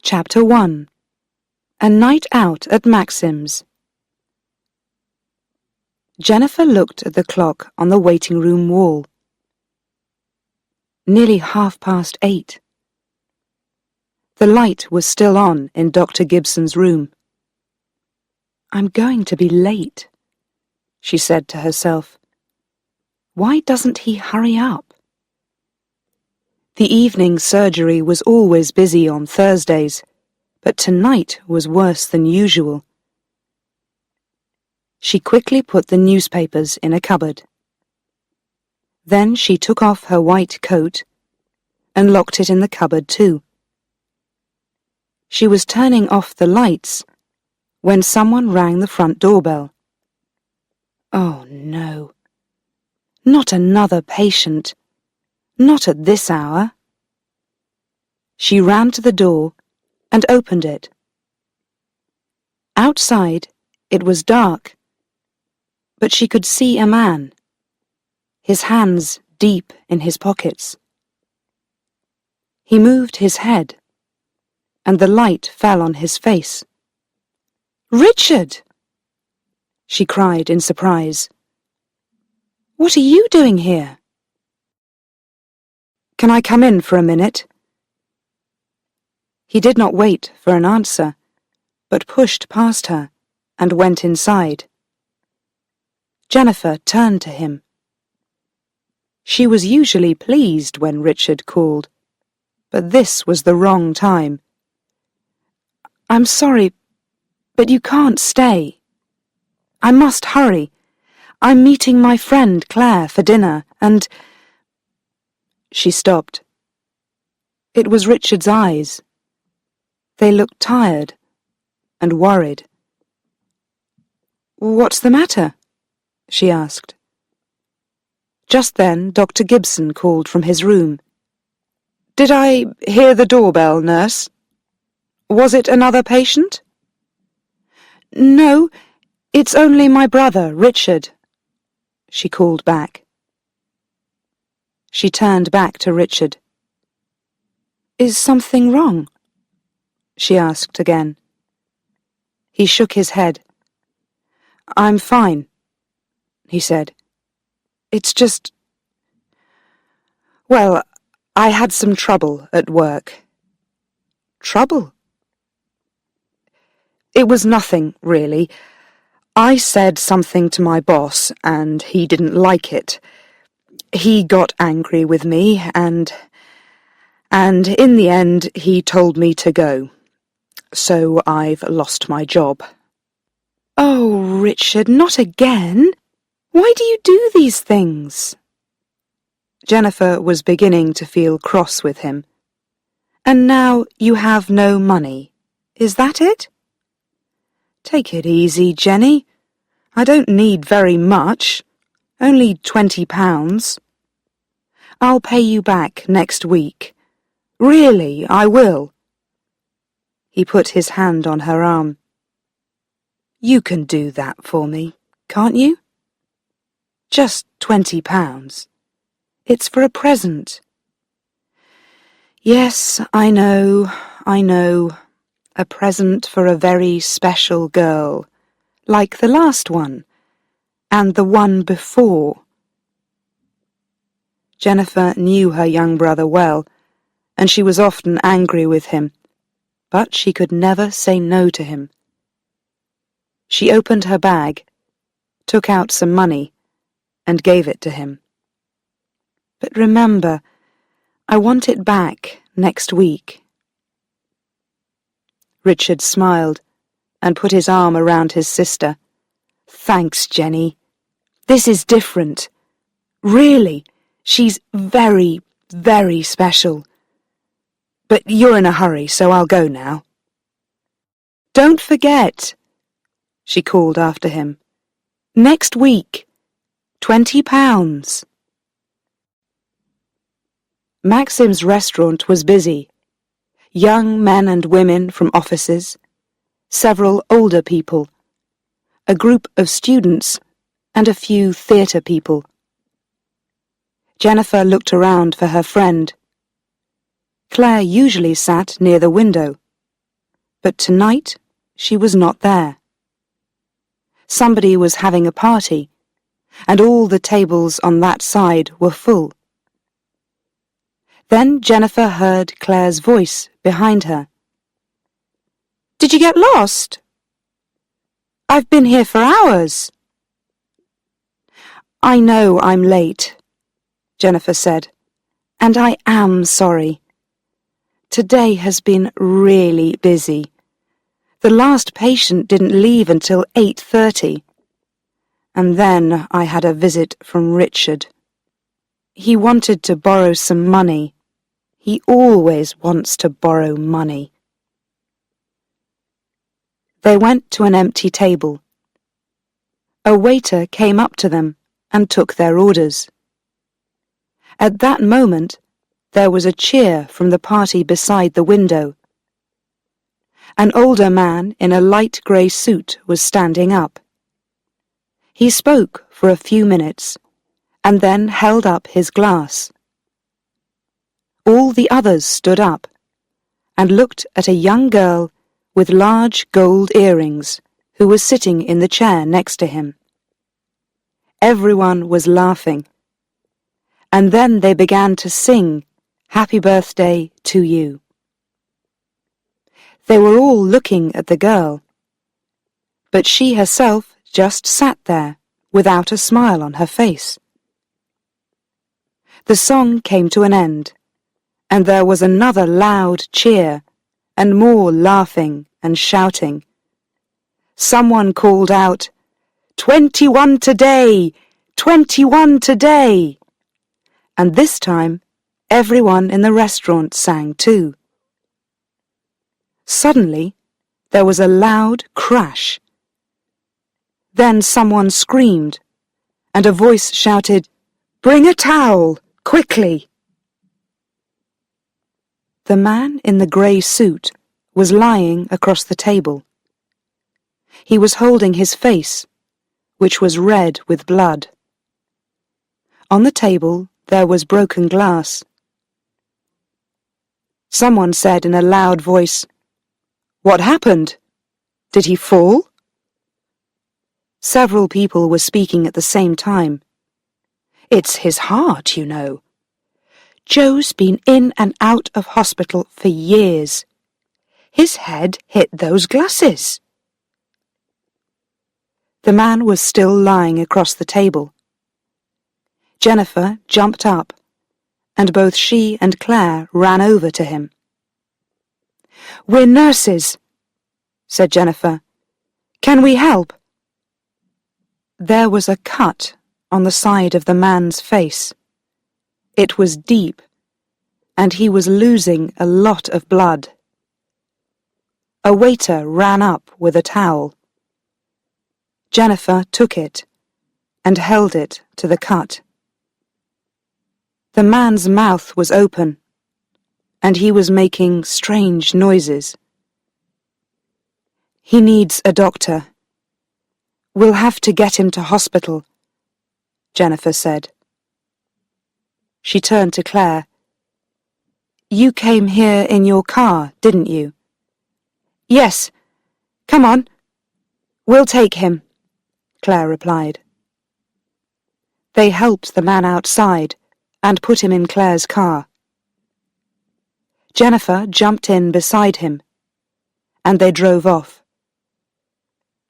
Chapter 1. A Night Out at Maxim's. Jennifer looked at the clock on the waiting room wall. Nearly 8:30. The light was still on in Dr. Gibson's room. "I'm going to be late," she said to herself. "Why doesn't he hurry up?" The evening surgery was always busy on Thursdays, but tonight was worse than usual. She quickly put the newspapers in a cupboard. Then she took off her white coat and locked it in the cupboard too. She was turning off the lights when someone rang the front doorbell. Oh no, not another patient. Not at this hour. She ran to the door and opened it. Outside, it was dark, but she could see a man, his hands deep in his pockets. He moved his head, and the light fell on his face. "Richard!" she cried in surprise. "What are you doing here?" "Can I come in for a minute?" He did not wait for an answer, but pushed past her and went inside. Jennifer turned to him. She was usually pleased when Richard called, but this was the wrong time. "I'm sorry, but you can't stay. I must hurry. I'm meeting my friend Claire for dinner, and—" She stopped. It was Richard's eyes. They looked tired and worried. "What's the matter?" she asked. Just then Dr. Gibson called from his room. "Did I hear the doorbell, nurse? Was it another patient?" "No, it's only my brother, Richard," she called back. She turned back to Richard. "Is something wrong?" she asked again. He shook his head. "I'm fine," he said. "It's just... well, I had some trouble at work." "Trouble?" "It was nothing, really. I said something to my boss, and he didn't like it. He got angry with me, and in the end he told me to go. So I've lost my job." "Oh, Richard, not again! Why do you do these things?" Jennifer was beginning to feel cross with him. "And now you have no money, is that it?" "Take it easy, Jenny. I don't need very much, only £20. I'll pay you back next week. Really, I will." He put his hand on her arm. "You can do that for me, can't you? Just £20. It's for a present." "Yes, I know. A present for a very special girl, like the last one, and the one before." Jennifer knew her young brother well, and she was often angry with him, but she could never say no to him. She opened her bag, took out some money, and gave it to him. "But remember, I want it back next week." Richard smiled and put his arm around his sister. "Thanks, Jenny. This is different. Really, she's very, very special. But you're in a hurry, so I'll go now." "Don't forget," she called after him. "Next week, £20. Maxim's restaurant was busy. Young men and women from offices, several older people, a group of students, and a few theatre people. Jennifer looked around for her friend. Claire usually sat near the window, But tonight she was not there. Somebody was having a party, and all the tables on that side were full. Then Jennifer heard Claire's voice behind her. "Did you get lost? I've been here for hours." "I know I'm late," Jennifer said, "and I am sorry. Today has been really busy. The last patient didn't leave until 8:30. And then I had a visit from Richard. He wanted to borrow some money. He always wants to borrow money." They went to an empty table. A waiter came up to them and took their orders. At that moment, there was a cheer from the party beside the window. An older man in a light grey suit was standing up. He spoke for a few minutes and then held up his glass. All the others stood up and looked at a young girl with large gold earrings who was sitting in the chair next to him. Everyone was laughing, and then they began to sing "Happy Birthday to You." They were all looking at the girl, but she herself just sat there without a smile on her face. The song came to an end, and there was another loud cheer and more laughing and shouting. Someone called out, "21 today! 21 today!" And this time, everyone in the restaurant sang too. Suddenly, there was a loud crash. Then someone screamed, and a voice shouted, "Bring a towel, quickly!" The man in the grey suit was lying across the table. He was holding his face, which was red with blood. On the table there was broken glass. Someone said in a loud voice, "What happened? Did he fall?" Several people were speaking at the same time. "It's his heart, you know. Joe's been in and out of hospital for years. His head hit those glasses." The man was still lying across the table. Jennifer jumped up, and both she and Claire ran over to him. "We're nurses," said Jennifer. "Can we help?" There was a cut on the side of the man's face. It was deep, and he was losing a lot of blood. A waiter ran up with a towel. Jennifer took it and held it to the cut. The man's mouth was open, and he was making strange noises. "He needs a doctor. We'll have to get him to hospital," Jennifer said. She turned to Claire. "You came here in your car, didn't you?" "Yes. Come on. We'll take him," Claire replied. They helped the man outside and put him in Claire's car. Jennifer jumped in beside him, and they drove off.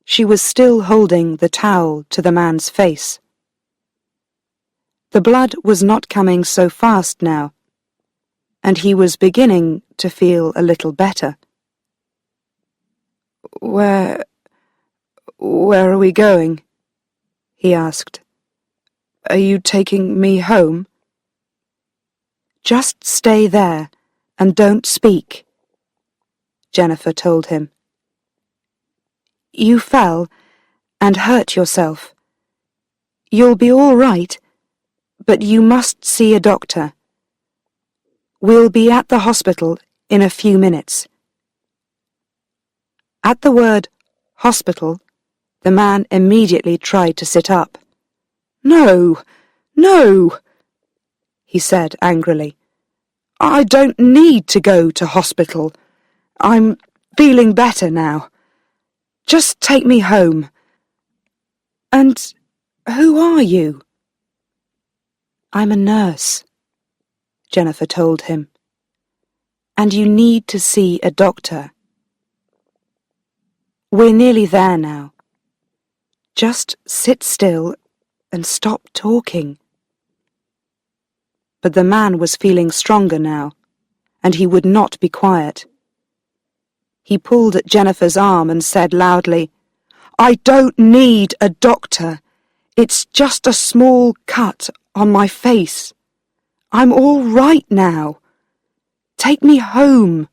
She was still holding the towel to the man's face. The blood was not coming so fast now, and he was beginning to feel a little better. Where are we going?" he asked. "Are you taking me home?" "Just stay there and don't speak," Jennifer told him. "You fell and hurt yourself. You'll be all right, but you must see a doctor. We'll be at the hospital in a few minutes." At the word hospital, the man immediately tried to sit up. "No, no," he said angrily. "I don't need to go to hospital. I'm feeling better now. Just take me home. And who are you? I'm a nurse, Jennifer told him. And you need to see a doctor. We're nearly there now. Just sit still and stop talking. But the man was feeling stronger now, and he would not be quiet. He pulled at Jennifer's arm and said loudly, I don't need a doctor. It's just a small cut on my face. I'm all right now. Take me home.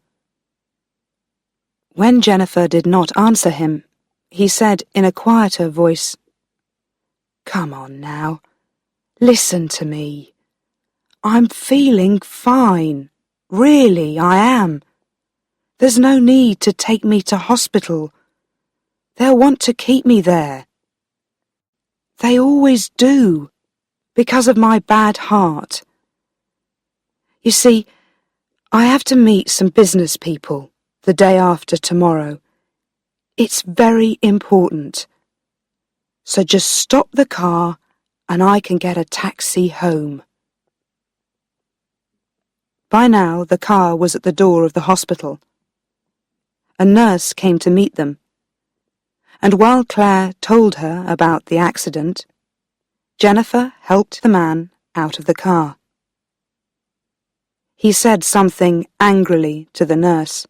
When Jennifer did not answer him, he said in a quieter voice, Come on now, listen to me. I'm feeling fine. Really, I am. There's no need to take me to hospital. They'll want to keep me there. They always do, because of my bad heart. You see, I have to meet some business people the day after tomorrow. It's very important. So just stop the car and I can get a taxi home. By now the car was at the door of the hospital. A nurse came to meet them, and while Claire told her about the accident, Jennifer helped the man out of the car. He said something angrily to the nurse,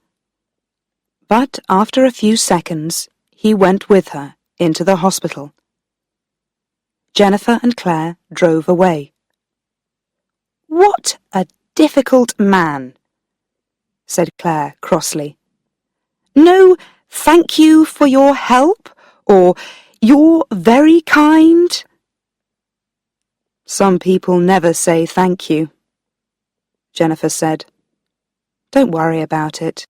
but after a few seconds he went with her into the hospital. Jennifer and Claire drove away. What a difficult man, said Claire crossly. No, thank you for your help, or you're very kind. Some people never say thank you, Jennifer said. Don't worry about it.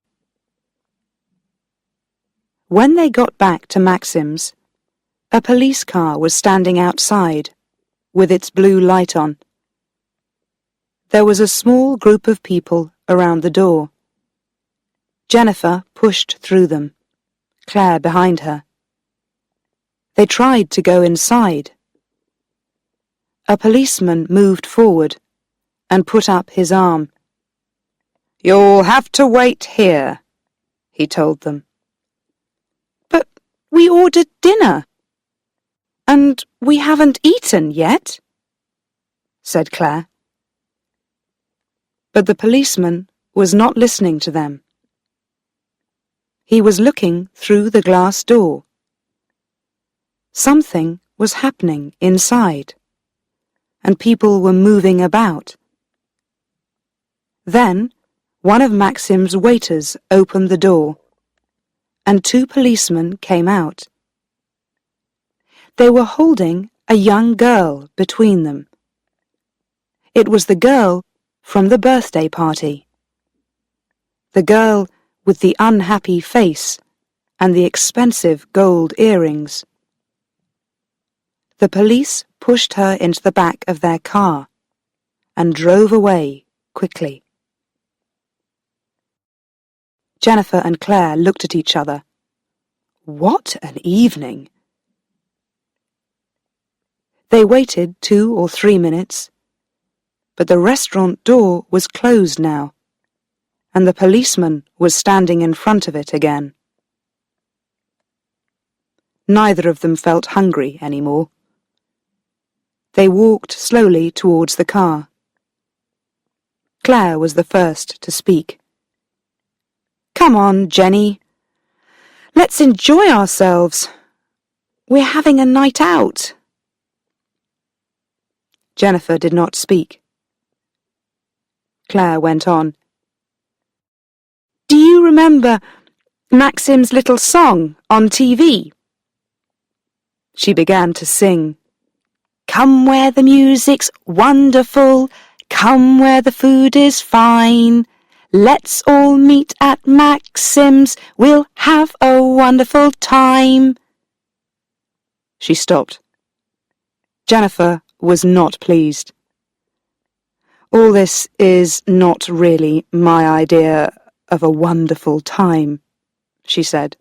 When they got back to Maxim's, a police car was standing outside, with its blue light on. There was a small group of people around the door. Jennifer pushed through them, Claire behind her. They tried to go inside. A policeman moved forward and put up his arm. You'll have to wait here, he told them. But we ordered dinner, and we haven't eaten yet, said Claire. But the policeman was not listening to them. He was looking through the glass door. Something was happening inside, and people were moving about. Then one of Maxim's waiters opened the door, and two policemen came out. They were holding a young girl between them. It was the girl from the birthday party. The girl with the unhappy face and the expensive gold earrings. The police pushed her into the back of their car and drove away quickly. Jennifer and Claire looked at each other. What an evening! They waited 2 or 3 minutes, but the restaurant door was closed now, and the policeman was standing in front of it again. Neither of them felt hungry anymore. They walked slowly towards the car. Claire was the first to speak. Come on, Jenny. Let's enjoy ourselves. We're having a night out. Jennifer did not speak. Claire went on. Do you remember Maxim's little song on TV? She began to sing. Come where the music's wonderful, come where the food is fine. Let's all meet at Maxim's, we'll have a wonderful time. She stopped. Jennifer was not pleased. All this is not really my idea of a wonderful time, she said.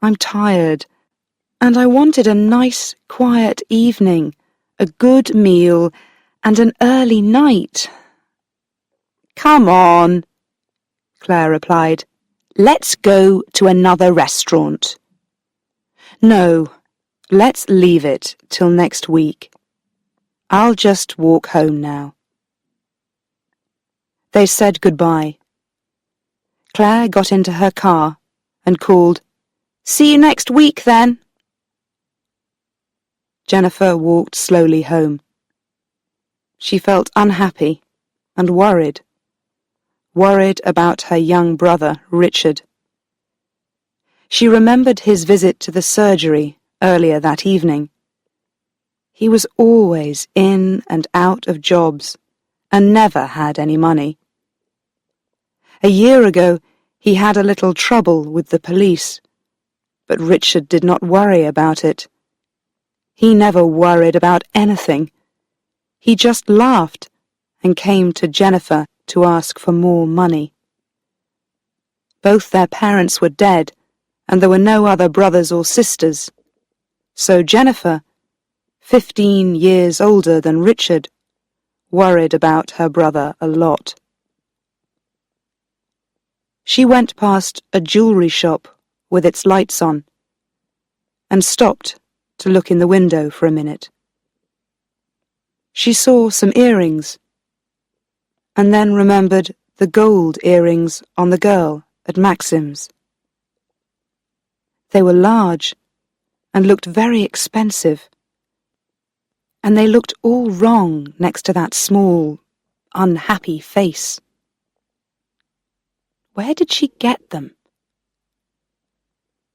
"I'm tired, and I wanted a nice, quiet evening, a good meal, and an early night." "Come on," Claire replied. "Let's go to another restaurant." "No, let's leave it till next week. I'll just walk home now." They said goodbye. Claire got into her car and called, "See you next week, then." Jennifer walked slowly home. She felt unhappy and worried about her young brother, Richard. She remembered his visit to the surgery earlier that evening. He was always in and out of jobs and never had any money. A year ago, he had a little trouble with the police, but Richard did not worry about it. He never worried about anything. He just laughed and came to Jennifer to ask for more money. Both their parents were dead, and there were no other brothers or sisters. So Jennifer, 15 years older than Richard, worried about her brother a lot. She went past a jewellery shop with its lights on and stopped to look in the window for a minute. She saw some earrings and then remembered the gold earrings on the girl at Maxim's. They were large and looked very expensive, and they looked all wrong next to that small, unhappy face. Where did she get them?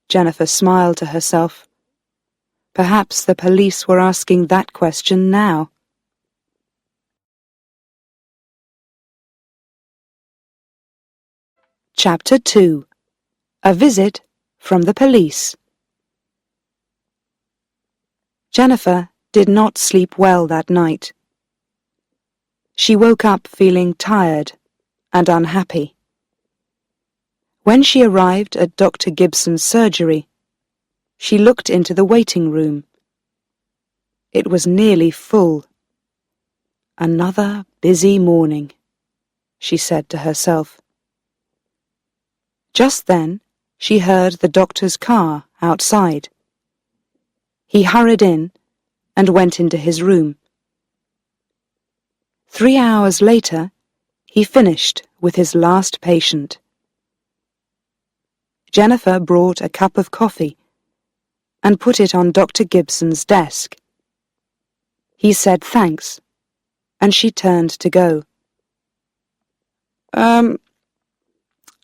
Jennifer smiled to herself. Perhaps the police were asking that question now. Chapter 2. A Visit from the Police. Jennifer did not sleep well that night. She woke up feeling tired and unhappy. When she arrived at Dr. Gibson's surgery, she looked into the waiting room. It was nearly full. "Another busy morning," she said to herself. Just then, she heard the doctor's car outside. He hurried in and went into his room. 3 hours later, he finished with his last patient. Jennifer brought a cup of coffee and put it on Dr. Gibson's desk. He said thanks, and she turned to go.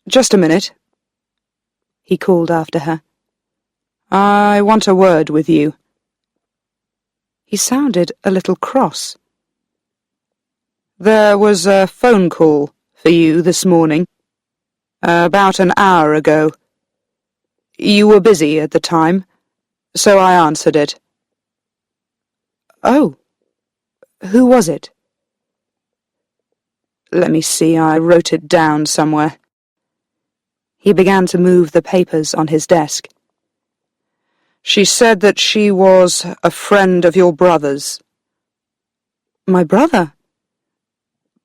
Just a minute," he called after her. "I want a word with you." He sounded a little cross. "There was a phone call for you this morning, about an hour ago. You were busy at the time, so I answered it." "Oh, who was it?" "Let me see, I wrote it down somewhere." He began to move the papers on his desk. "She said that she was a friend of your brother's." "My brother?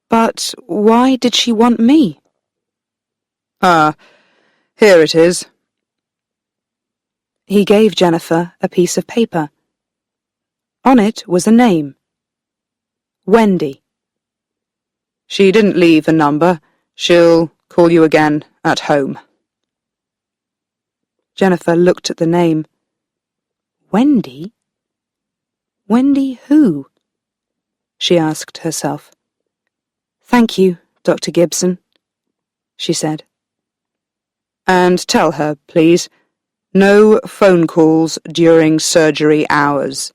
But why did she want me?" Here it is." He gave Jennifer a piece of paper. On it was a name. Wendy. "She didn't leave a number. She'll call you again at home." Jennifer looked at the name. Wendy? Wendy who? She asked herself. "Thank you, Dr. Gibson," she said. "And tell her, please, no phone calls during surgery hours."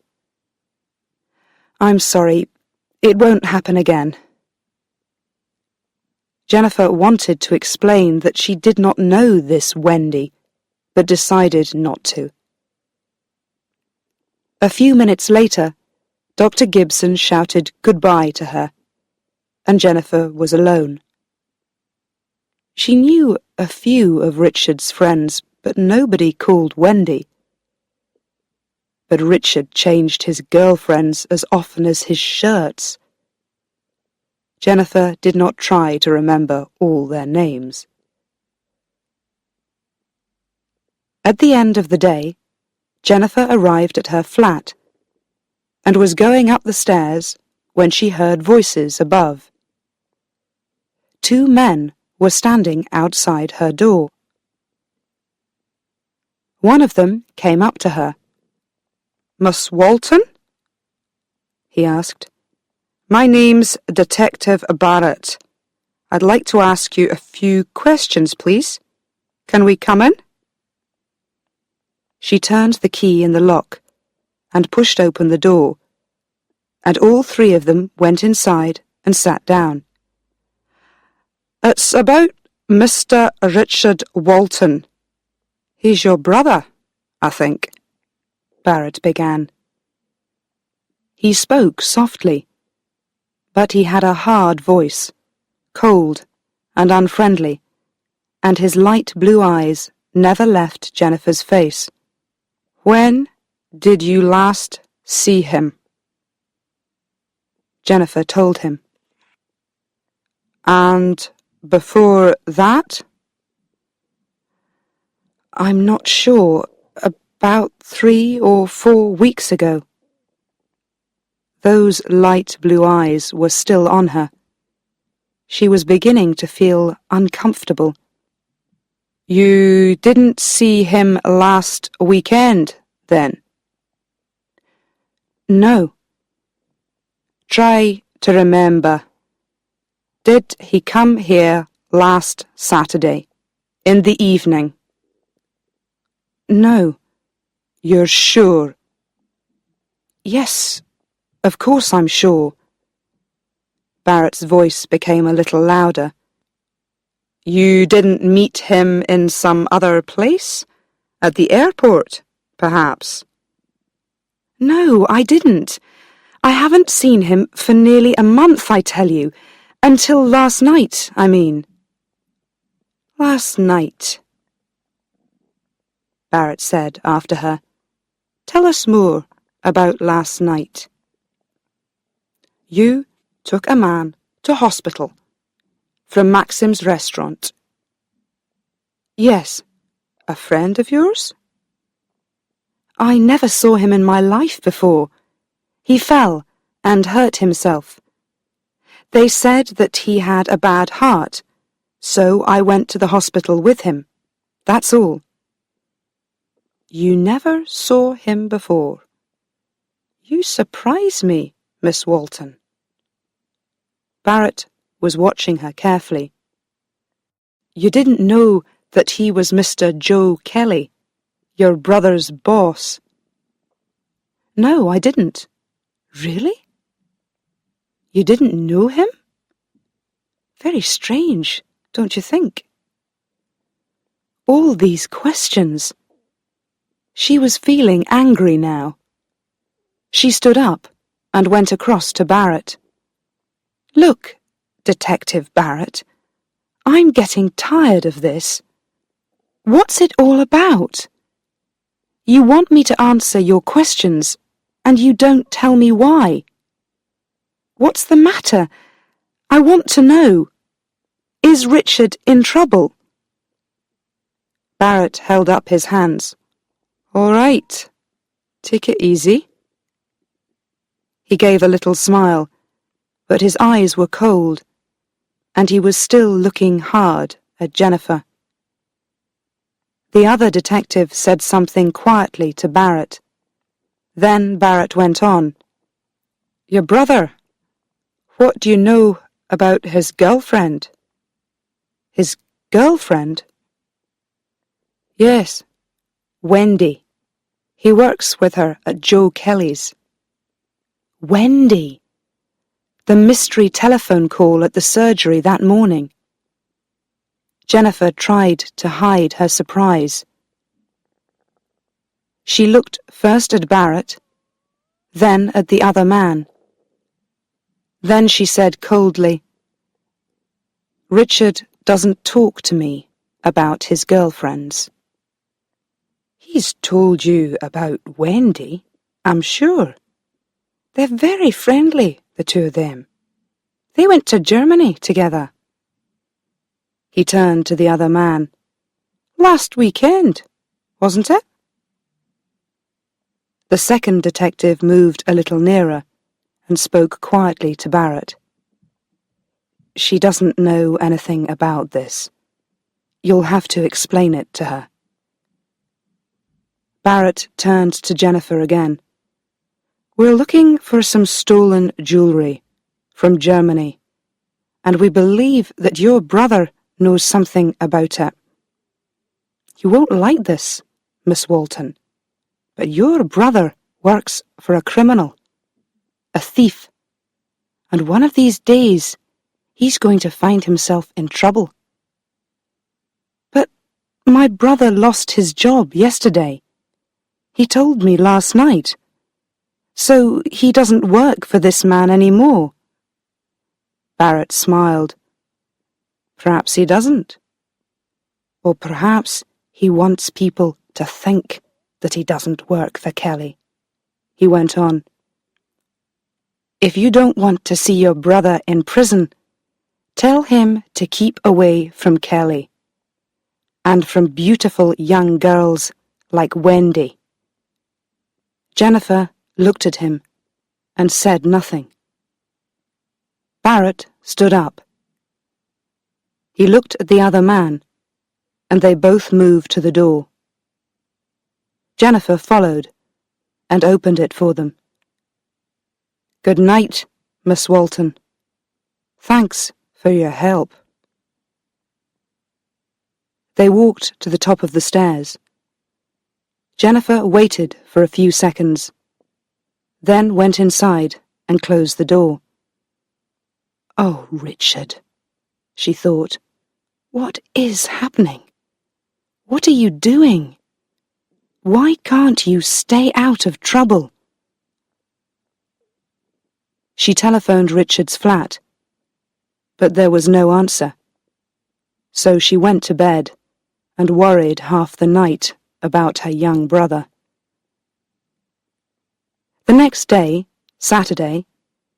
"I'm sorry. It won't happen again." Jennifer wanted to explain that she did not know this Wendy, but decided not to. A few minutes later, Dr. Gibson shouted goodbye to her, and Jennifer was alone. She knew a few of Richard's friends, but nobody called Wendy. But Richard changed his girlfriends as often as his shirts. Jennifer did not try to remember all their names. At the end of the day, Jennifer arrived at her flat and was going up the stairs when she heard voices above. 2 men were standing outside her door. One of them came up to her. "Miss Walton?" he asked. "My name's Detective Barrett. I'd like to ask you a few questions, please. Can we come in?" She turned the key in the lock and pushed open the door, and all 3 of them went inside and sat down. "It's about Mr. Richard Walton. He's your brother, I think," Barrett began. He spoke softly, but he had a hard voice, cold and unfriendly, and his light blue eyes never left Jennifer's face. "When did you last see him?" Jennifer told him. "And before that?" "I'm not sure. About 3 or 4 weeks ago." Those light blue eyes were still on her. She was beginning to feel uncomfortable. "You didn't see him last weekend, then?" "No." "Try to remember. Did he come here last Saturday, in the evening?" "No." "You're sure?" "Yes, of course I'm sure." Barrett's voice became a little louder. "You didn't meet him in some other place? At the airport, perhaps?" "No, I didn't. I haven't seen him for nearly a month, I tell you. Until last night, I mean." "Last night," Barrett said after her. "Tell us more about last night." "You took a man to hospital from Maxim's restaurant." "Yes. A friend of yours?" "I never saw him in my life before. He fell and hurt himself. They said that he had a bad heart, so I went to the hospital with him. That's all." "You never saw him before. You surprise me, Miss Walton." Barrett was watching her carefully. "You didn't know that he was Mr. Joe Kelly, your brother's boss?" "No, I didn't." "Really? You didn't know him? Very strange, don't you think?" All these questions. She was feeling angry now. She stood up and went across to Barrett. "Look, Detective Barrett, I'm getting tired of this. What's it all about? You want me to answer your questions, and you don't tell me why. What's the matter? I want to know. Is Richard in trouble?" Barrett held up his hands. "All right, take it easy." He gave a little smile, but his eyes were cold, and he was still looking hard at Jennifer. The other detective said something quietly to Barrett. Then Barrett went on. "Your brother, what do you know about his girlfriend?" "His girlfriend?" "Yes, Wendy. He works with her at Joe Kelly's." Wendy! The mystery telephone call at the surgery that morning. Jennifer tried to hide her surprise. She looked first at Barrett, then at the other man. Then she said coldly, "Richard doesn't talk to me about his girlfriends." He's told you about Wendy, I'm sure. They're very friendly, the two of them. They went to Germany together. He turned to the other man. Last weekend, wasn't it? The second detective moved a little nearer and spoke quietly to Barrett. She doesn't know anything about this. You'll have to explain it to her. Barrett turned to Jennifer again. We're looking for some stolen jewellery from Germany, and we believe that your brother knows something about it. You won't like this, Miss Walton, but your brother works for a criminal, a thief, and one of these days he's going to find himself in trouble. But my brother lost his job yesterday. He told me last night. So he doesn't work for this man anymore. Barrett smiled. Perhaps he doesn't. Or perhaps he wants people to think that he doesn't work for Kelly. He went on. If you don't want to see your brother in prison, tell him to keep away from Kelly and from beautiful young girls like Wendy. Jennifer looked at him and said nothing. Barrett stood up. He looked at the other man, and they both moved to the door. Jennifer followed and opened it for them. Good night, Miss Walton. Thanks for your help. They walked to the top of the stairs. Jennifer waited for a few seconds, then went inside and closed the door. Oh, Richard, she thought, what is happening? What are you doing? Why can't you stay out of trouble? She telephoned Richard's flat, but there was no answer. So she went to bed and worried half the night about her young brother. The next day, Saturday,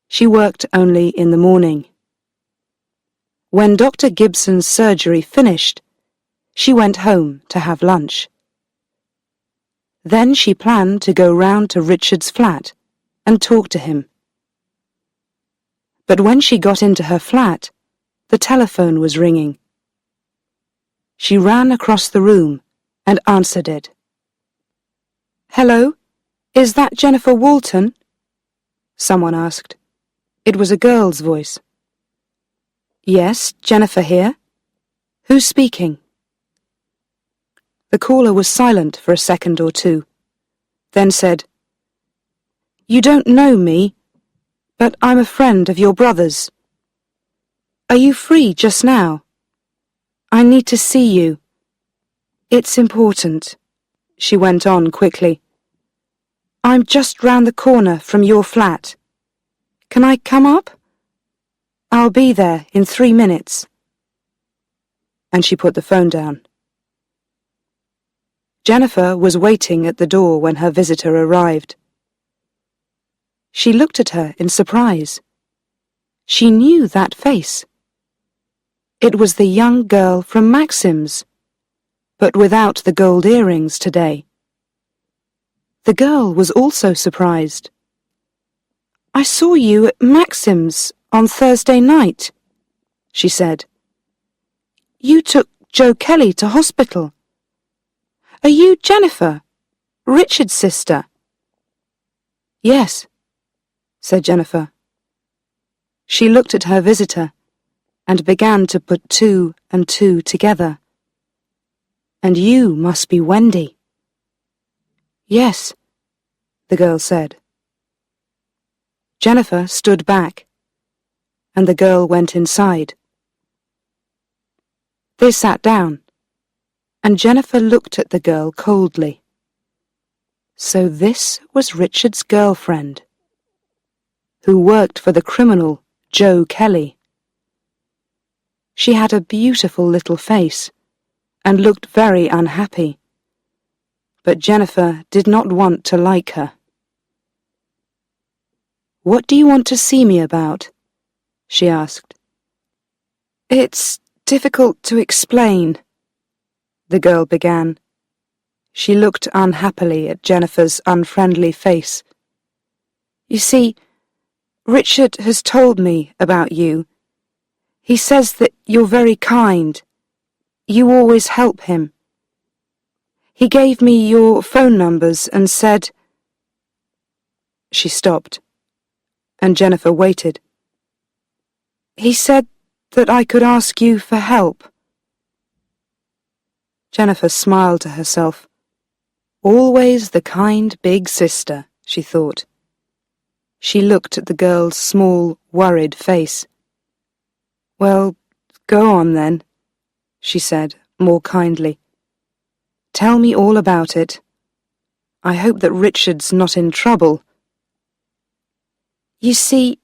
she worked only in the morning. When Dr. Gibson's surgery finished, she went home to have lunch. Then she planned to go round to Richard's flat and talk to him. But when she got into her flat, the telephone was ringing. She ran across the room and answered it. Hello, is that Jennifer Walton? Someone asked. It was a girl's voice. Yes, Jennifer here. Who's speaking? The caller was silent for a second or two, then said, You don't know me, but I'm a friend of your brother's. Are you free just now? I need to see you. It's important, she went on quickly. I'm just round the corner from your flat. Can I come up? I'll be there in 3 minutes. And she put the phone down. Jennifer was waiting at the door when her visitor arrived. She looked at her in surprise. She knew that face. It was the young girl from Maxim's, but without the gold earrings today. The girl was also surprised. I saw you at Maxim's on Thursday night, she said. You took Joe Kelly to hospital. Are you Jennifer, Richard's sister? Yes, said Jennifer. She looked at her visitor and began to put 2 and 2 together. And you must be Wendy. Yes, the girl said. Jennifer stood back, and the girl went inside. They sat down, and Jennifer looked at the girl coldly. So this was Richard's girlfriend, who worked for the criminal Joe Kelly. She had a beautiful little face and looked very unhappy, but Jennifer did not want to like her. "What do you want to see me about?" she asked. "It's difficult to explain," the girl began. She looked unhappily at Jennifer's unfriendly face. "You see, Richard has told me about you. He says that you're very kind. You always help him. He gave me your phone numbers and said—" She stopped, and Jennifer waited. "He said that I could ask you for help." Jennifer smiled to herself. Always the kind big sister, she thought. She looked at the girl's small, worried face. "Well, go on then," she said, more kindly. "Tell me all about it. I hope that Richard's not in trouble." "You see,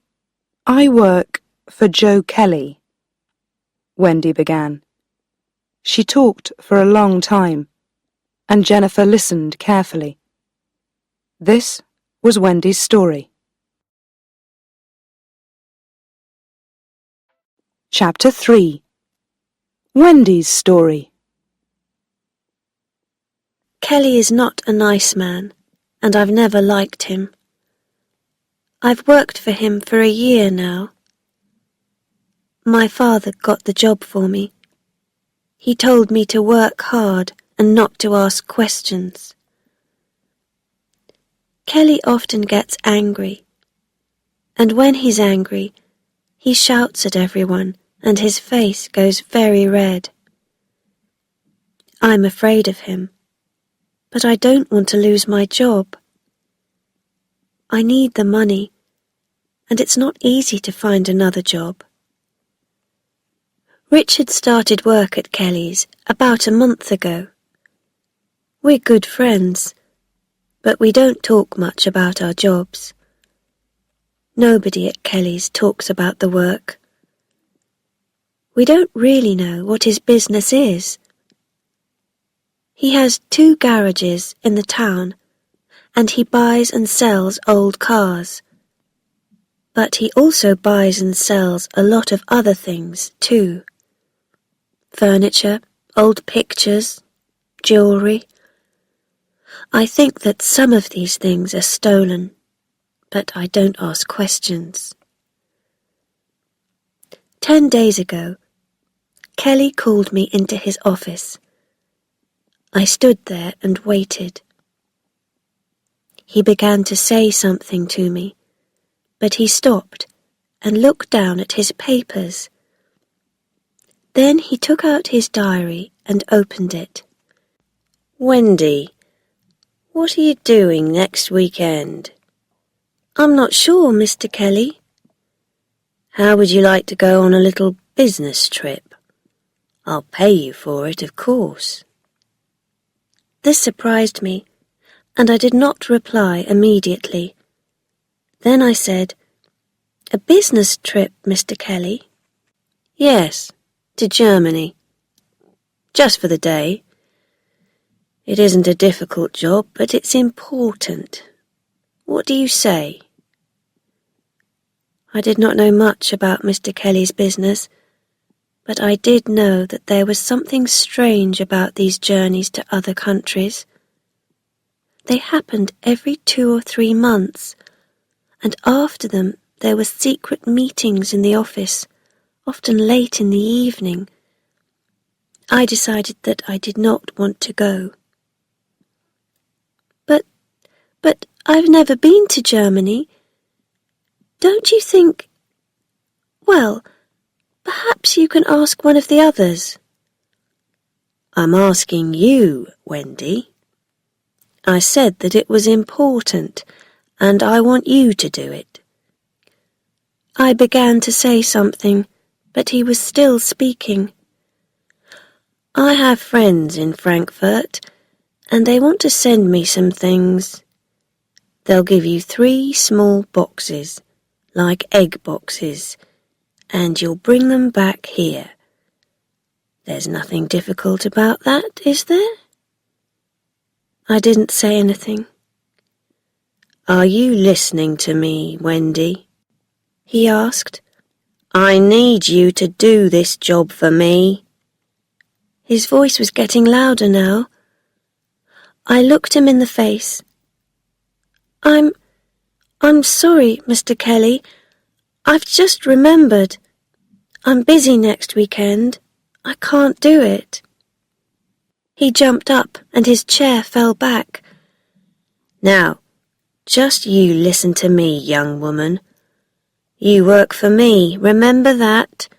I work for Joe Kelly," Wendy began. She talked for a long time, and Jennifer listened carefully. This was Wendy's story. Chapter 3. Wendy's story. Kelly is not a nice man, and I've never liked him. I've worked for him for a year now. My father got the job for me. He told me to work hard and not to ask questions. Kelly often gets angry, and when he's angry, he shouts at everyone and his face goes very red. I'm afraid of him, but I don't want to lose my job. I need the money, and it's not easy to find another job. Richard started work at Kelly's about a month ago. We're good friends, but we don't talk much about our jobs. Nobody at Kelly's talks about the work. We don't really know what his business is. He has 2 garages in the town, and he buys and sells old cars. But he also buys and sells a lot of other things too. Furniture, old pictures, jewellery. I think that some of these things are stolen, but I don't ask questions. 10 days ago, Kelly called me into his office. I stood there and waited. He began to say something to me, but he stopped and looked down at his papers. Then he took out his diary and opened it. "Wendy, what are you doing next weekend?" "I'm not sure, Mr. Kelly." "How would you like to go on a little business trip? I'll pay you for it, of course." This surprised me, and I did not reply immediately. Then I said, "A business trip, Mr. Kelly?" "Yes, to Germany. Just for the day. It isn't a difficult job, but it's important. What do you say?" I did not know much about Mr. Kelly's business, but I did know that there was something strange about these journeys to other countries. They happened every 2 or 3 months, and after them there were secret meetings in the office, often late in the evening. I decided that I did not want to go. But I've never been to Germany. Don't you think... Well, perhaps you can ask one of the others." "I'm asking you, Wendy. I said that it was important, and I want you to do it." I began to say something, but he was still speaking. "I have friends in Frankfurt, and they want to send me some things. They'll give you 3 small boxes, like egg boxes, and you'll bring them back here. There's nothing difficult about that, is there?" I didn't say anything. "Are you listening to me, Wendy?" he asked. "I need you to do this job for me." His voice was getting louder now. I looked him in the face. I'm sorry, Mr. Kelly. I've just remembered. I'm busy next weekend. I can't do it. He jumped up and his chair fell back. "Now, just you listen to me, young woman. You work for me, remember that?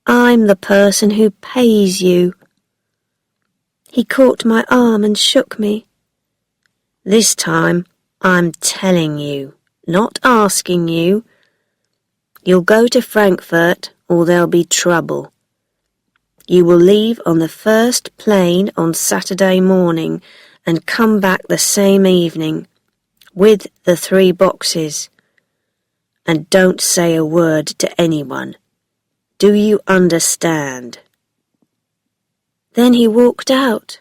I'm the person who pays you." He caught my arm and shook me. "This time, I'm telling you, not asking you. You'll go to Frankfurt or there'll be trouble. You will leave on the first plane on Saturday morning and come back the same evening with the 3 boxes. And don't say a word to anyone. Do you understand?" Then he walked out.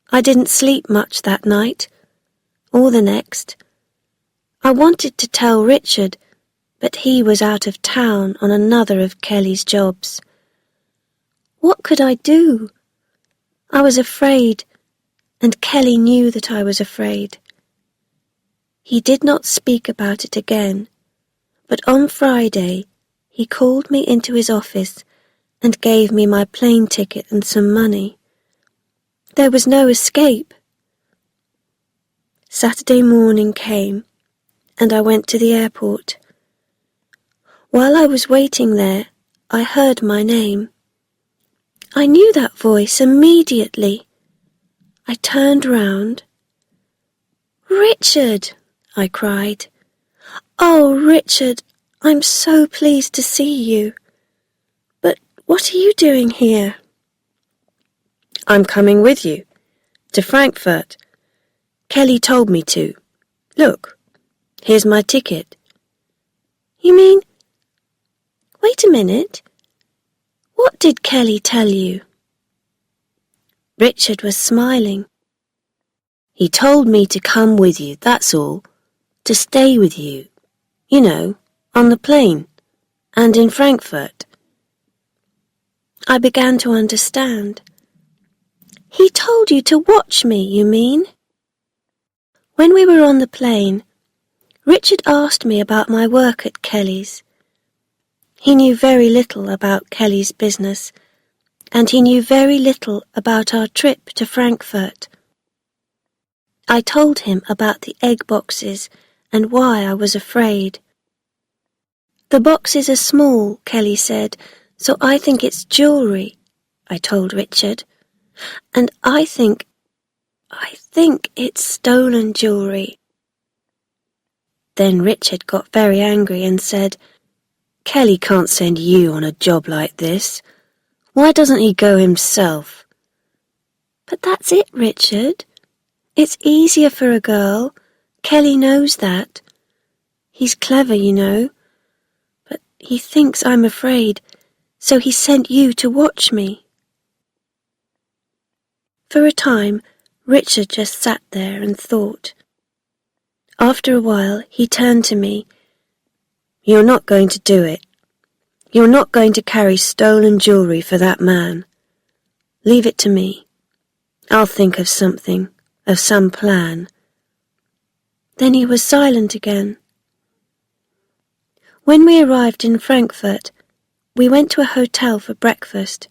I didn't sleep much that night, or the next. I wanted to tell Richard, but he was out of town on another of Kelly's jobs. What could I do? I was afraid, and Kelly knew that I was afraid. He did not speak about it again, but on Friday he called me into his office and gave me my plane ticket and some money. There was no escape. Saturday morning came, and I went to the airport. While I was waiting there, I heard my name. I knew that voice immediately. I turned round. "Richard!" I cried. "Oh, Richard, I'm so pleased to see you. But what are you doing here?" "I'm coming with you, to Frankfurt. Kelly told me to. Look, here's my ticket." "You mean—" Wait a minute. What did Kelly tell you?" Richard was smiling. "He told me to come with you, that's all. To stay with you. You know, on the plane. And in Frankfurt." I began to understand. "He told you to watch me, you mean?" When we were on the plane, Richard asked me about my work at Kelly's. He knew very little about Kelly's business, and he knew very little about our trip to Frankfurt. I told him about the egg boxes and why I was afraid. "The boxes are small," Kelly said, "so I think it's jewellery," I told Richard. "And I think it's stolen jewellery." Then Richard got very angry and said, "Kelly can't send you on a job like this. Why doesn't he go himself?" "But that's it, Richard. It's easier for a girl. Kelly knows that. He's clever, you know. But he thinks I'm afraid, so he sent you to watch me." For a time, Richard just sat there and thought. After a while, he turned to me. "You're not going to do it. You're not going to carry stolen jewellery for that man. Leave it to me. I'll think of something, of some plan." Then he was silent again. When we arrived in Frankfurt, we went to a hotel for breakfast.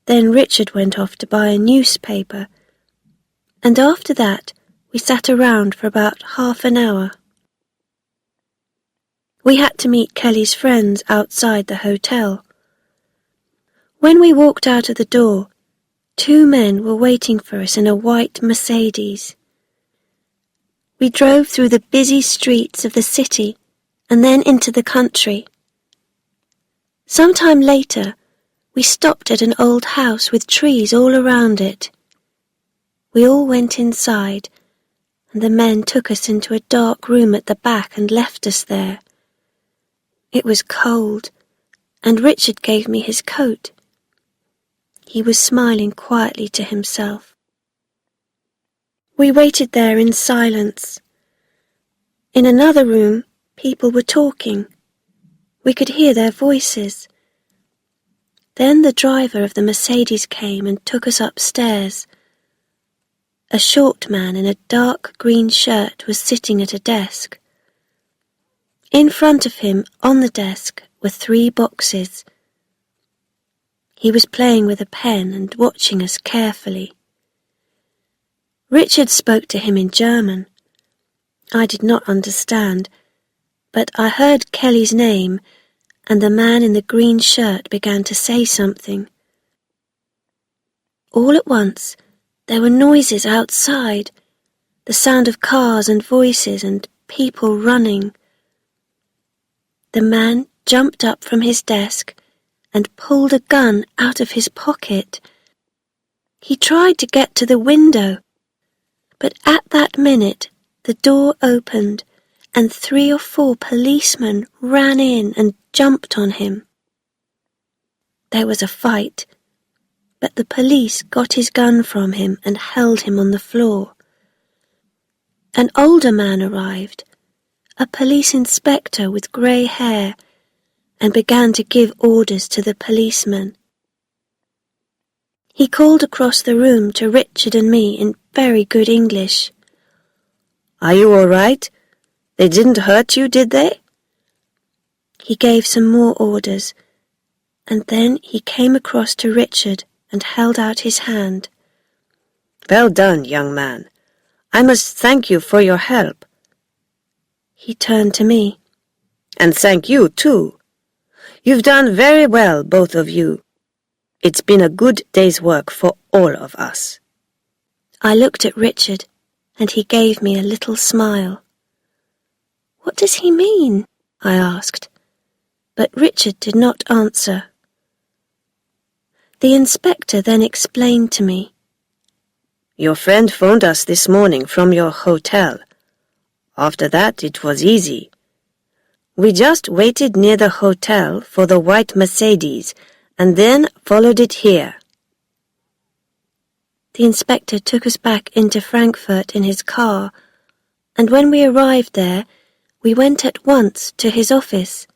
Then Richard went off to buy a newspaper, and after that we sat around for about half an hour. We had to meet Kelly's friends outside the hotel. When we walked out of the door, 2 men were waiting for us in a white Mercedes. We drove through the busy streets of the city and then into the country. Some time later, we stopped at an old house with trees all around it. We all went inside, and the men took us into a dark room at the back and left us there. It was cold, and Richard gave me his coat. He was smiling quietly to himself. We waited there in silence. In another room, people were talking. We could hear their voices. Then the driver of the Mercedes came and took us upstairs. A short man in a dark green shirt was sitting at a desk. In front of him, on the desk, were 3 boxes. He was playing with a pen and watching us carefully. Richard spoke to him in German. I did not understand, but I heard Kelly's name, and the man in the green shirt began to say something. All at once, there were noises outside, the sound of cars and voices and people running. The man jumped up from his desk and pulled a gun out of his pocket. He tried to get to the window, but at that minute the door opened and 3 or 4 policemen ran in and jumped on him. There was a fight, but the police got his gun from him and held him on the floor. An older man arrived, a police inspector with grey hair, and began to give orders to the policemen. He called across the room to Richard and me in very good English. "Are you all right? They didn't hurt you, did they?" He gave some more orders, and then he came across to Richard and held out his hand. "Well done, young man. I must thank you for your help." He turned to me. "And thank you, too. You've done very well, both of you. It's been a good day's work for all of us." I looked at Richard, and he gave me a little smile. "What does he mean?" I asked, but Richard did not answer. The inspector then explained to me. "Your friend phoned us this morning from your hotel. After that, it was easy. We just waited near the hotel for the white Mercedes and then followed it here." The inspector took us back into Frankfurt in his car, and when we arrived there, we went at once to his office.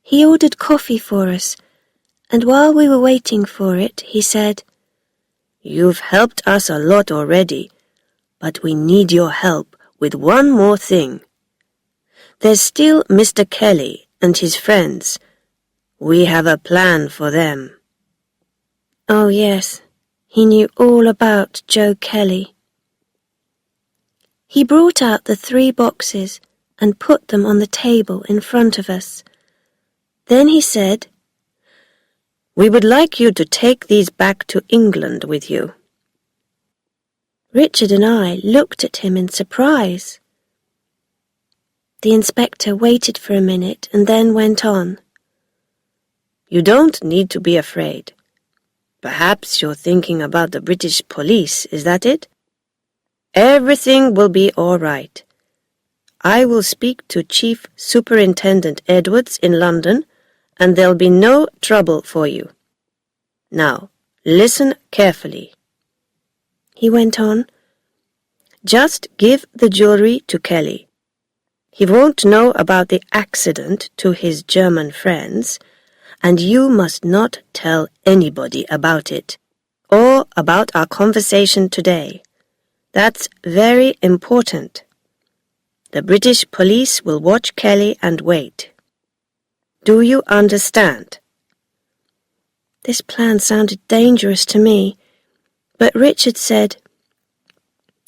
He ordered coffee for us, and while we were waiting for it, he said, "You've helped us a lot already, but we need your help with one more thing. There's still Mr. Kelly and his friends. We have a plan for them." Oh yes, he knew all about Joe Kelly. He brought out the 3 boxes and put them on the table in front of us. Then he said, "We would like you to take these back to England with you." Richard and I looked at him in surprise. The inspector waited for a minute and then went on. "You don't need to be afraid. Perhaps you're thinking about the British police, is that it? Everything will be all right. I will speak to Chief Superintendent Edwards in London, and there'll be no trouble for you. Now, listen carefully." He went on, "Just give the jewelry to Kelly. He won't know about the accident to his German friends, and you must not tell anybody about it, or about our conversation today. That's very important. The British police will watch Kelly and wait. Do you understand?" This plan sounded dangerous to me, but Richard said,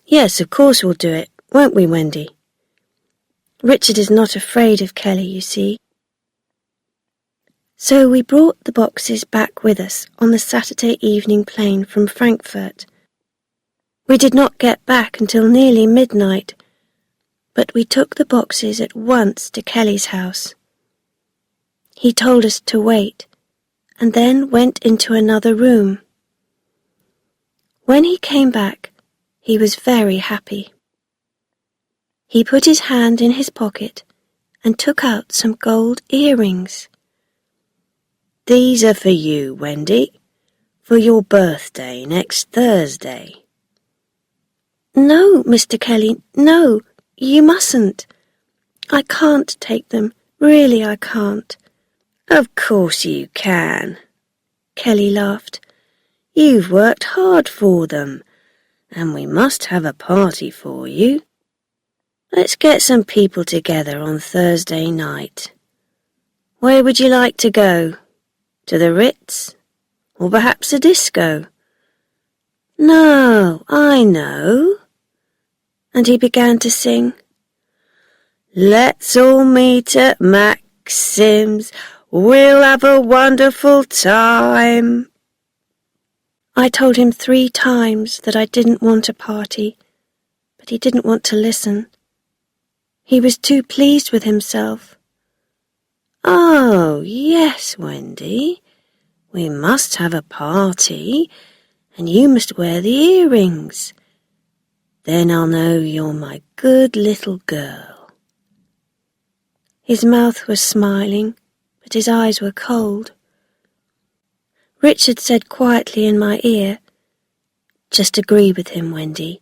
"Yes, of course we'll do it, won't we, Wendy? Richard is not afraid of Kelly, you see." So we brought the boxes back with us on the Saturday evening plane from Frankfurt. We did not get back until nearly midnight, but we took the boxes at once to Kelly's house. He told us to wait, and then went into another room. When he came back, he was very happy. He put his hand in his pocket and took out some gold earrings. "These are for you, Wendy, for your birthday next Thursday." No, Mr. Kelly, no, you mustn't. I can't take them. Really, I can't. Of course you can, Kelly laughed. You've worked hard for them, and we must have a party for you. Let's get some people together on Thursday night. Where would you like to go? To the Ritz? Or perhaps a disco? No, I know. And he began to sing. Let's all meet at Maxim's. We'll have a wonderful time. I told him 3 times that I didn't want a party, but he didn't want to listen. He was too pleased with himself. Oh, yes, Wendy. We must have a party, and you must wear the earrings. Then I'll know you're my good little girl. His mouth was smiling, but his eyes were cold. Richard said quietly in my ear, "Just agree with him, Wendy,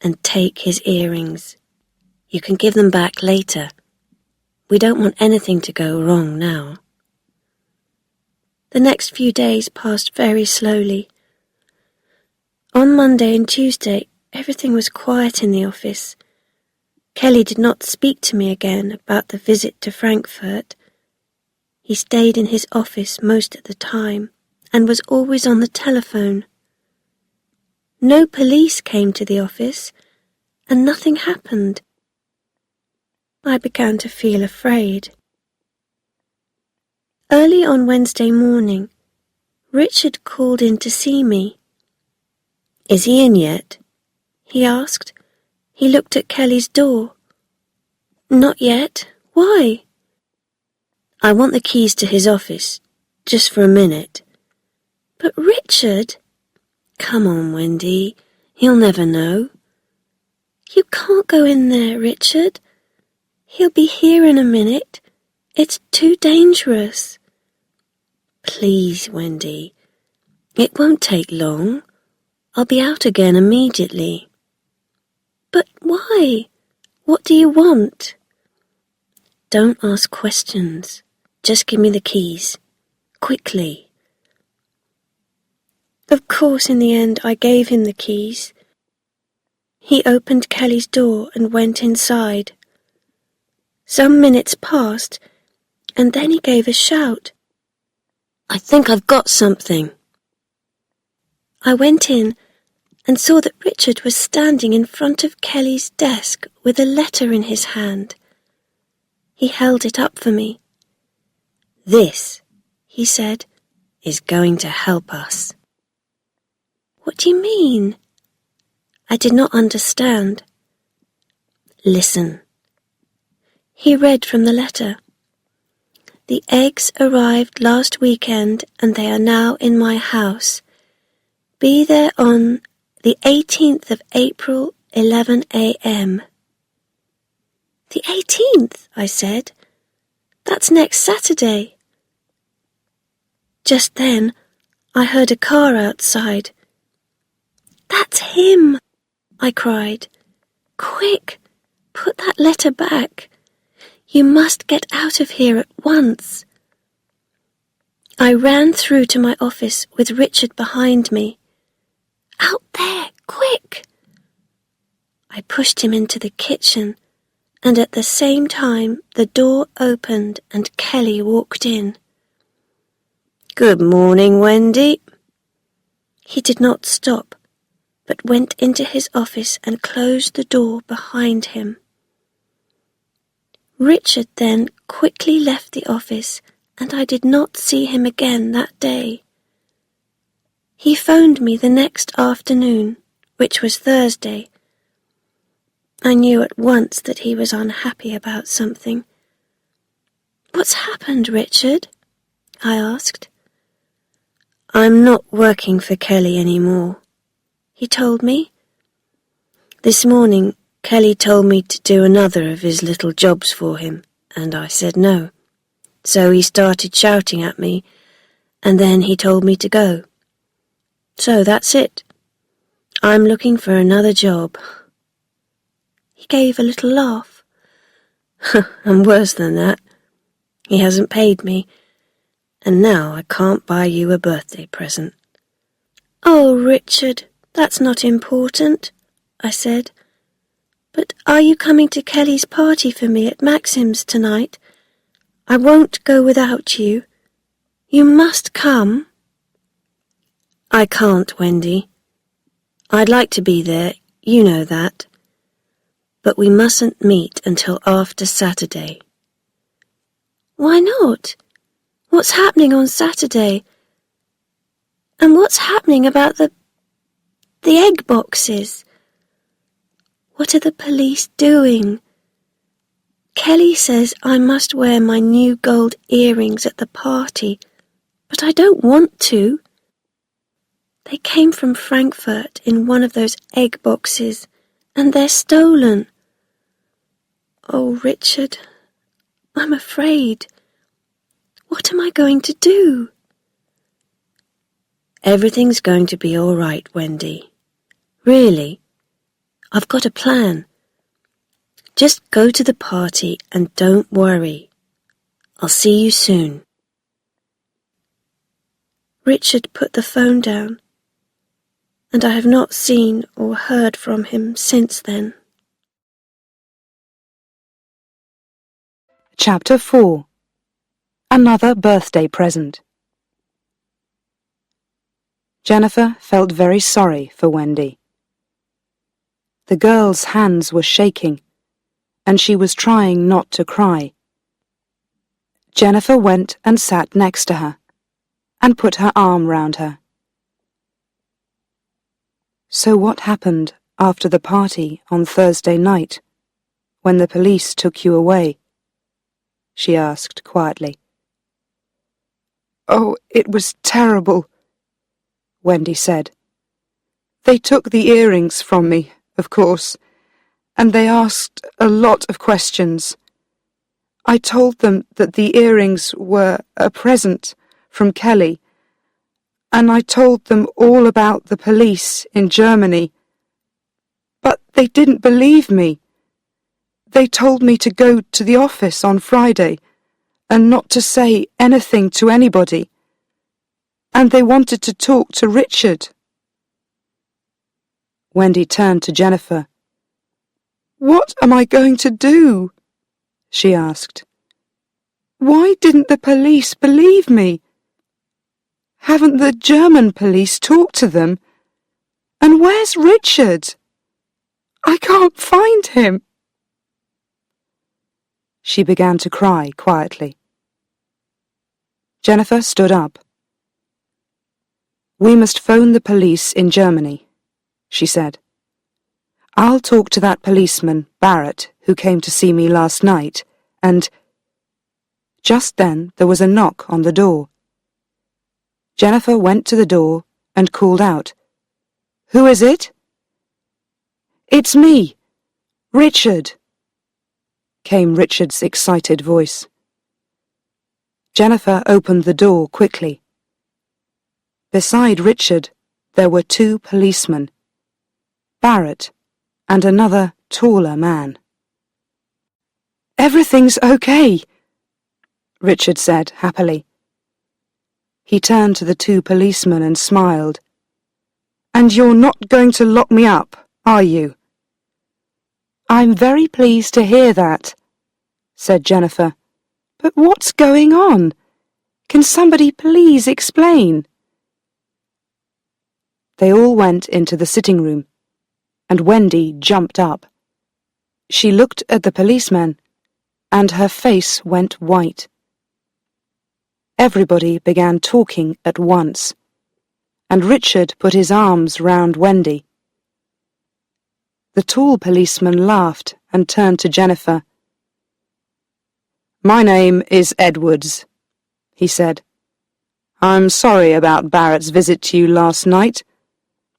and take his earrings. You can give them back later. We don't want anything to go wrong now." The next few days passed very slowly. On Monday and Tuesday, everything was quiet in the office. Kelly did not speak to me again about the visit to Frankfurt. He stayed in his office most of the time and was always on the telephone. No police came to the office, and nothing happened. I began to feel afraid. Early on Wednesday morning, Richard called in to see me. Is he in yet? He asked. He looked at Kelly's door. Not yet. Why? I want the keys to his office, just for a minute. But Richard... Come on, Wendy. He'll never know. You can't go in there, Richard. He'll be here in a minute. It's too dangerous. Please, Wendy. It won't take long. I'll be out again immediately. But why? What do you want? Don't ask questions. Just give me the keys. Quickly. Of course, in the end, I gave him the keys. He opened Kelly's door and went inside. Some minutes passed, and then he gave a shout. I think I've got something. I went in and saw that Richard was standing in front of Kelly's desk with a letter in his hand. He held it up for me. This, he said, is going to help us. What do you mean? I did not understand. Listen. He read from the letter. The eggs arrived last weekend and they are now in my house. Be there on the 18th of April, 11 a.m. The 18th, I said. That's next Saturday. Just then, I heard a car outside. That's him, I cried. Quick, put that letter back. You must get out of here at once. I ran through to my office with Richard behind me. Out there, quick! I pushed him into the kitchen, and at the same time the door opened and Kelly walked in. Good morning, Wendy. He did not stop, but went into his office and closed the door behind him. Richard then quickly left the office, and I did not see him again that day. He phoned me the next afternoon, which was Thursday. I knew at once that he was unhappy about something. What's happened, Richard? I asked. I'm not working for Kelly anymore, he told me. This morning, Kelly told me to do another of his little jobs for him, and I said no. So he started shouting at me, and then he told me to go. So that's it. I'm looking for another job. He gave a little laugh. And worse than that, he hasn't paid me, and now I can't buy you a birthday present. Oh, Richard, that's not important, I said. But are you coming to Kelly's party for me at Maxim's tonight? I won't go without you. You must come. I can't, Wendy. I'd like to be there, you know that. But we mustn't meet until after Saturday. Why not? What's happening on Saturday? And what's happening about the egg boxes? What are the police doing? Kelly says I must wear my new gold earrings at the party, but I don't want to. They came from Frankfurt in one of those egg boxes, and they're stolen. Oh, Richard, I'm afraid. What am I going to do? Everything's going to be all right, Wendy. Really, I've got a plan. Just go to the party and don't worry. I'll see you soon. Richard put the phone down, and I have not seen or heard from him since then. Chapter 4. Another birthday present. Jennifer felt very sorry for Wendy. The girl's hands were shaking, and she was trying not to cry. Jennifer went and sat next to her, and put her arm round her. So what happened after the party on Thursday night, when the police took you away? She asked quietly. Oh, it was terrible, Wendy said. They took the earrings from me, of course, and they asked a lot of questions. I told them that the earrings were a present from Kelly, and I told them all about the police in Germany. But they didn't believe me. They told me to go to the office on Friday and not to say anything to anybody. And they wanted to talk to Richard. Wendy turned to Jennifer. What am I going to do? She asked. Why didn't the police believe me? Haven't the German police talked to them? And where's Richard? I can't find him. She began to cry quietly. Jennifer stood up. We must phone the police in Germany, she said. I'll talk to that policeman, Barrett, who came to see me last night, and... Just then there was a knock on the door. Jennifer went to the door and called out, Who is it? It's me, Richard, came Richard's excited voice. Jennifer opened the door quickly. Beside Richard, there were two policemen, Barrett and another taller man. Everything's okay, Richard said happily. He turned to the two policemen and smiled. And you're not going to lock me up, are you? I'm very pleased to hear that, said Jennifer. But what's going on? Can somebody please explain? They all went into the sitting room, and Wendy jumped up. She looked at the policeman, and her face went white. Everybody began talking at once, and Richard put his arms round Wendy. The tall policeman laughed and turned to Jennifer. My name is Edwards, he said. I'm sorry about Barrett's visit to you last night,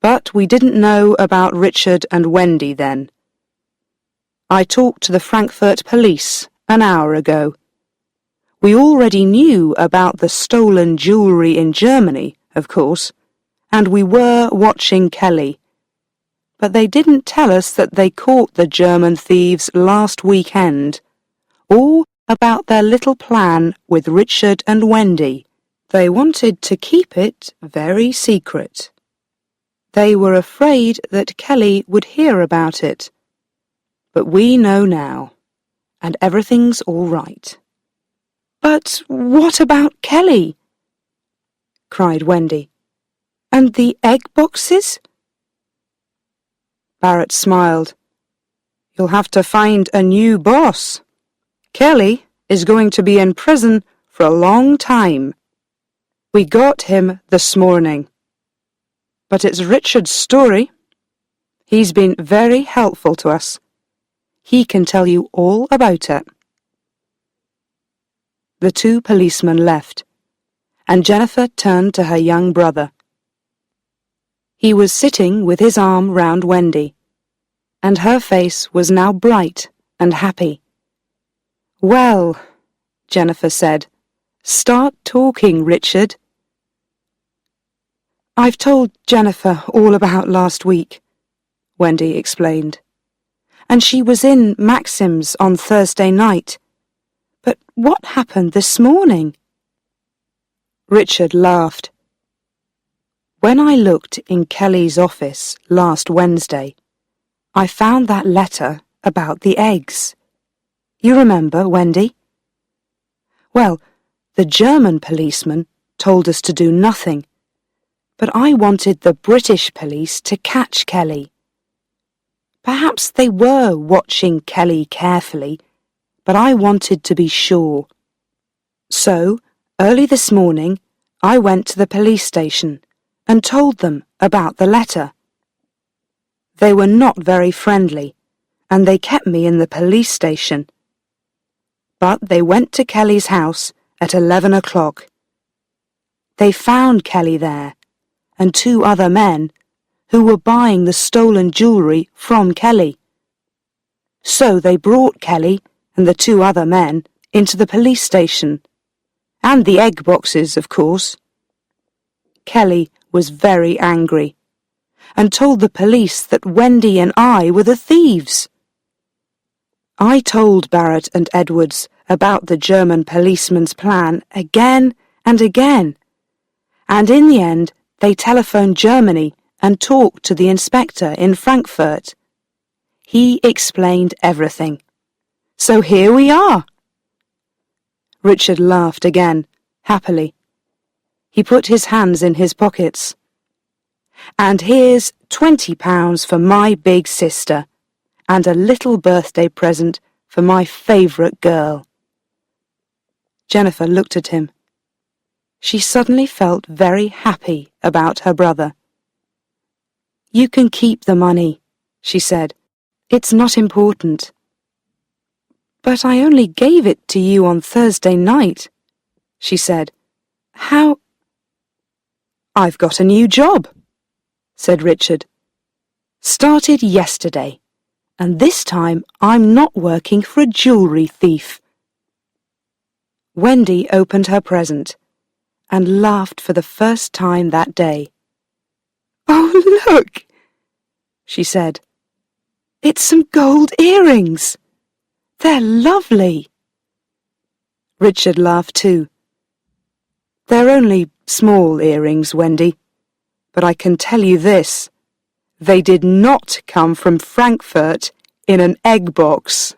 but we didn't know about Richard and Wendy then. I talked to the Frankfurt police an hour ago. We already knew about the stolen jewellery in Germany, of course, and we were watching Kelly. but they didn't tell us that they caught the German thieves last weekend, all about their little plan with Richard and Wendy. They wanted to keep it very secret. They were afraid that Kelly would hear about it. But we know now, and everything's all right. But what about Kelly? Cried Wendy. And the egg boxes? Barrett smiled. You'll have to find a new boss. Kelly is going to be in prison for a long time. We got him this morning. But it's Richard's story. He's been very helpful to us. He can tell you all about it. The two policemen left, and Jennifer turned to her young brother. He was sitting with his arm round Wendy, and her face was now bright and happy. Well, Jennifer said, start talking, Richard. I've told Jennifer all about last week, Wendy explained. And she was in Maxim's on Thursday night. But what happened this morning? Richard laughed. When I looked in Kelly's office last Wednesday, I found that letter about the eggs. You remember, Wendy? Well, the German policeman told us to do nothing, but I wanted the British police to catch Kelly. Perhaps they were watching Kelly carefully, but I wanted to be sure. So, early this morning, I went to the police station and told them about the letter. They were not very friendly, and they kept me in the police station. But they went to Kelly's house at 11 o'clock. They found Kelly there, and two other men who were buying the stolen jewellery from Kelly. So they brought Kelly and the two other men into the police station, and the egg boxes, of course. Kelly was very angry, and told the police that Wendy and I were the thieves. I told Barrett and Edwards about the German policeman's plan again and again, and in the end they telephoned Germany and talked to the inspector in Frankfurt. He explained everything. So here we are. Richard laughed again, happily. He put his hands in his pockets. And here's £20 for my big sister, and a little birthday present for my favourite girl. Jennifer looked at him. She suddenly felt very happy about her brother. You can keep the money, she said. It's not important. But I only gave it to you on Thursday night, she said. How? I've got a new job, said Richard. Started yesterday, and this time I'm not working for a jewellery thief. Wendy opened her present and laughed for the first time that day. Oh, look, she said. It's some gold earrings. They're lovely. Richard laughed too. They're only small earrings, Wendy, but I can tell you this. They did not come from Frankfurt in an egg box.